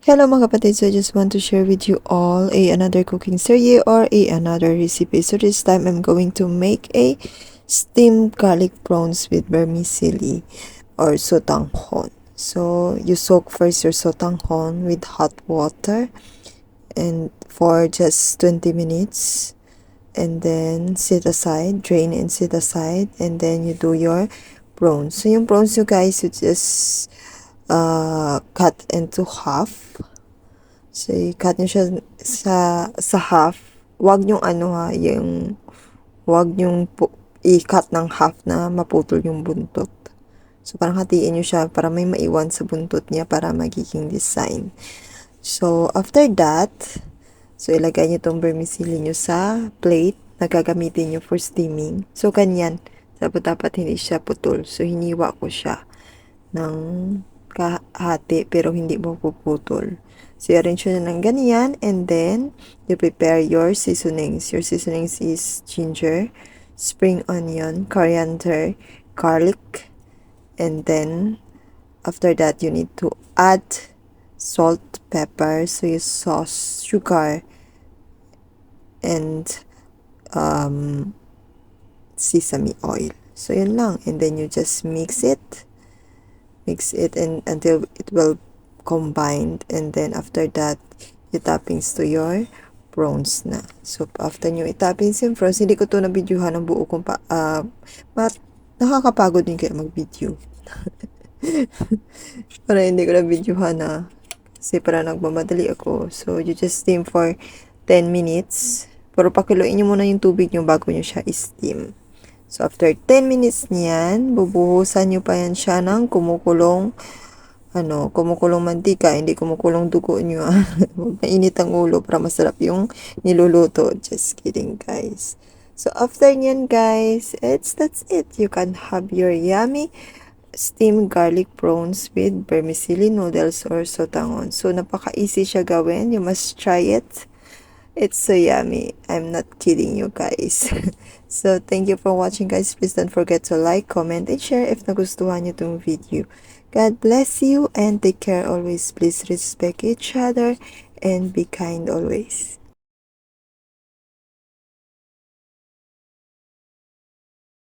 Hello mga kapatid, so I just want to share with you all another cooking series or another recipe. So this time I'm going to make a steamed garlic prawns with vermicelli or sotanghon. So you soak first your sotanghon with hot water and for just 20 minutes and then sit aside, drain and sit aside, and then you do your prawns. So yung prawns you guys, you just cut into half. So, i-cut nyo siya sa half. Wag nyong wag nyong i-cut ng half na maputol yung buntot. So, parang hatiin nyo siya para may maiwan sa buntot niya para magiging design. So, after that, so ilagay nyo tong vermicelli nyo sa plate na gagamitin nyo for steaming. So, ganyan. Dapat hindi siya putol. So, hiniwa ko siya ng kahati pero hindi mo puputol. So, i-arrange nyo na ng ganyan and then you prepare your seasonings. Your seasonings is ginger, spring onion, coriander, garlic, and then after that you need to add salt, pepper, soy sauce, sugar, and sesame oil. So, yun lang. And then you just mix it and until it will combined, and then after that i-toppings to your prawns na. So after nyo i-toppings yung prawns, hindi ko to na videohan ng buo kung nakakapagod din kaya mag-video. Para hindi ko na videohan na kasi para nagmamadali ako. So you just steam for 10 minutes, pero pakiluin nyo muna yung tubig nyo bago nyo siya i-steam. So, after 10 minutes niyan, bubuhusan nyo pa yan siya ng kumukulong mantika, hindi kumukulong dugo nyo. Huwag mainit ang ulo para masarap yung niluluto. Just kidding, guys. So, after niyan, guys, that's it. You can have your yummy steamed garlic prawns with vermicelli noodles or sotanghon. So, napaka-easy siya gawin. You must try it. It's so yummy. I'm not kidding you guys. So, thank you for watching guys. Please don't forget to like, comment, and share if nagustuhan nyo itong video. God bless you and take care always. Please respect each other and be kind always.